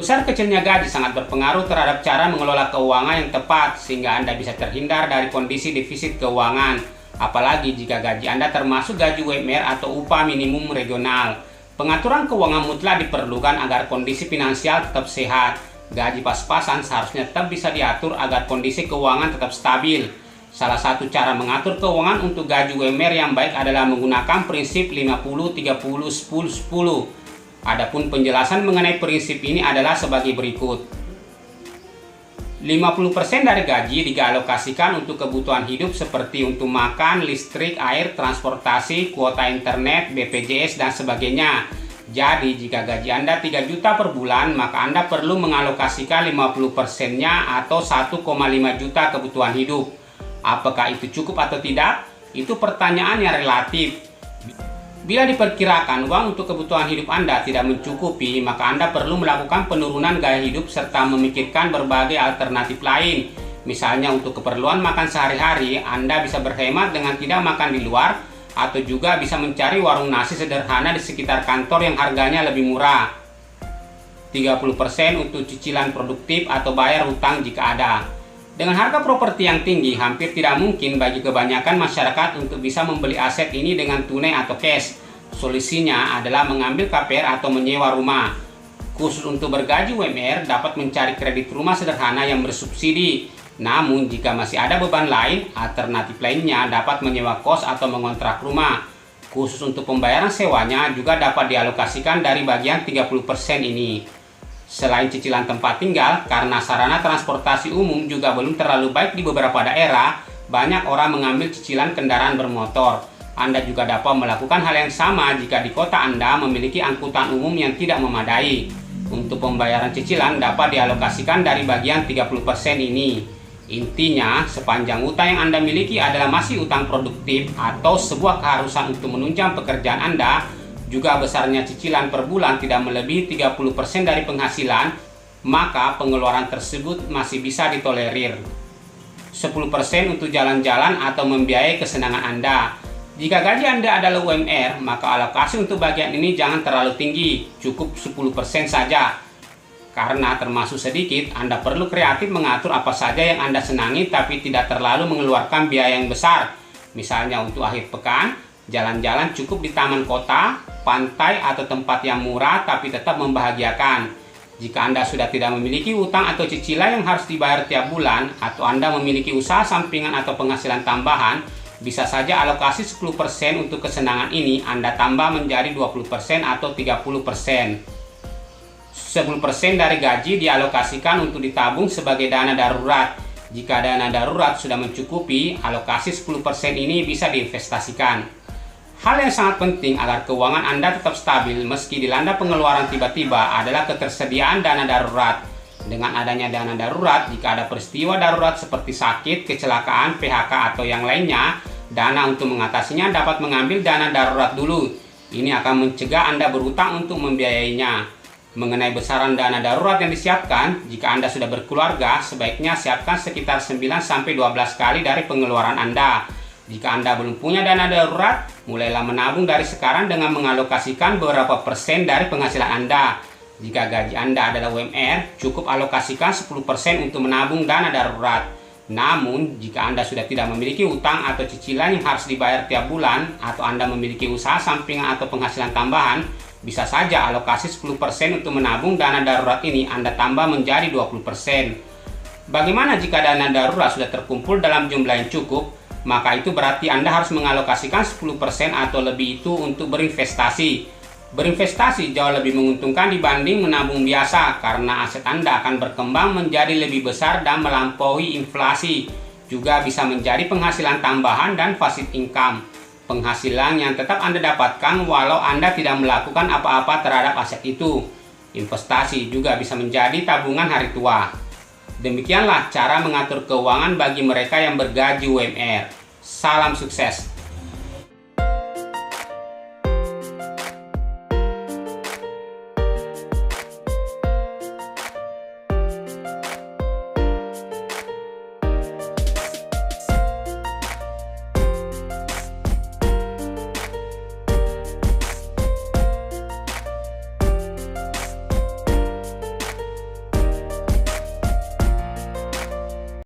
Besar kecilnya gaji sangat berpengaruh terhadap cara mengelola keuangan yang tepat, sehingga Anda bisa terhindar dari kondisi defisit keuangan. Apalagi jika gaji Anda termasuk gaji UMR atau upah minimum regional. Pengaturan keuangan mutlak diperlukan agar kondisi finansial tetap sehat. Gaji pas-pasan seharusnya tetap bisa diatur agar kondisi keuangan tetap stabil. Salah satu cara mengatur keuangan untuk gaji UMR yang baik adalah menggunakan prinsip 50-30-10-10. Adapun penjelasan mengenai prinsip ini adalah sebagai berikut. 50% dari gaji dialokasikan untuk kebutuhan hidup seperti untuk makan, listrik, air, transportasi, kuota internet, BPJS, dan sebagainya. Jadi, jika gaji Anda 3 juta per bulan, maka Anda perlu mengalokasikan 50%-nya atau 1,5 juta kebutuhan hidup. Apakah itu cukup atau tidak? Itu pertanyaan yang relatif. Bila diperkirakan uang untuk kebutuhan hidup Anda tidak mencukupi, maka Anda perlu melakukan penurunan gaya hidup serta memikirkan berbagai alternatif lain. Misalnya untuk keperluan makan sehari-hari, Anda bisa berhemat dengan tidak makan di luar, atau juga bisa mencari warung nasi sederhana di sekitar kantor yang harganya lebih murah. 30% untuk cicilan produktif atau bayar hutang jika ada. Dengan harga properti yang tinggi, hampir tidak mungkin bagi kebanyakan masyarakat untuk bisa membeli aset ini dengan tunai atau cash. Solusinya adalah mengambil KPR atau menyewa rumah. Khusus untuk bergaji UMR, dapat mencari kredit rumah sederhana yang bersubsidi. Namun, jika masih ada beban lain, alternatif lainnya dapat menyewa kos atau mengontrak rumah. Khusus untuk pembayaran sewanya juga dapat dialokasikan dari bagian 30% ini. Selain cicilan tempat tinggal, karena sarana transportasi umum juga belum terlalu baik di beberapa daerah, banyak orang mengambil cicilan kendaraan bermotor. Anda juga dapat melakukan hal yang sama jika di kota Anda memiliki angkutan umum yang tidak memadai. Untuk pembayaran cicilan dapat dialokasikan dari bagian 30% ini. Intinya, sepanjang utang yang Anda miliki adalah masih utang produktif atau sebuah keharusan untuk menunjang pekerjaan Anda, juga besarnya cicilan per bulan tidak melebihi 30% dari penghasilan, maka pengeluaran tersebut masih bisa ditolerir. 10% untuk jalan-jalan atau membiayai kesenangan Anda. Jika gaji Anda adalah UMR, maka alokasi untuk bagian ini jangan terlalu tinggi, cukup 10% saja. Karena termasuk sedikit, Anda perlu kreatif mengatur apa saja yang Anda senangi tapi tidak terlalu mengeluarkan biaya yang besar. Misalnya untuk akhir pekan, jalan-jalan cukup di taman kota, pantai, atau tempat yang murah tapi tetap membahagiakan. Jika Anda sudah tidak memiliki utang atau cicilan yang harus dibayar tiap bulan, atau Anda memiliki usaha sampingan atau penghasilan tambahan, bisa saja alokasi 10% untuk kesenangan ini Anda tambah menjadi 20% atau 30%. 10% dari gaji dialokasikan untuk ditabung sebagai dana darurat. Jika dana darurat sudah mencukupi, alokasi 10% ini bisa diinvestasikan. Hal yang sangat penting agar keuangan Anda tetap stabil meski dilanda pengeluaran tiba-tiba adalah ketersediaan dana darurat. Dengan adanya dana darurat, jika ada peristiwa darurat seperti sakit, kecelakaan, PHK, atau yang lainnya, dana untuk mengatasinya dapat mengambil dana darurat dulu. Ini akan mencegah Anda berhutang untuk membiayainya. Mengenai besaran dana darurat yang disiapkan, jika Anda sudah berkeluarga, sebaiknya siapkan sekitar 9-12 kali dari pengeluaran Anda. Jika Anda belum punya dana darurat, mulailah menabung dari sekarang dengan mengalokasikan beberapa persen dari penghasilan Anda. Jika gaji Anda adalah UMR, cukup alokasikan 10% untuk menabung dana darurat. Namun, jika Anda sudah tidak memiliki utang atau cicilan yang harus dibayar tiap bulan, atau Anda memiliki usaha sampingan atau penghasilan tambahan, bisa saja alokasi 10% untuk menabung dana darurat ini Anda tambah menjadi 20%. Bagaimana jika dana darurat sudah terkumpul dalam jumlah yang cukup? Maka itu berarti Anda harus mengalokasikan 10% atau lebih itu untuk berinvestasi. Berinvestasi jauh lebih menguntungkan dibanding menabung biasa karena aset Anda akan berkembang menjadi lebih besar dan melampaui inflasi. Juga bisa menjadi penghasilan tambahan dan passive income. Penghasilan yang tetap Anda dapatkan walau Anda tidak melakukan apa-apa terhadap aset itu. Investasi juga bisa menjadi tabungan hari tua. Demikianlah cara mengatur keuangan bagi mereka yang bergaji UMR. Salam sukses.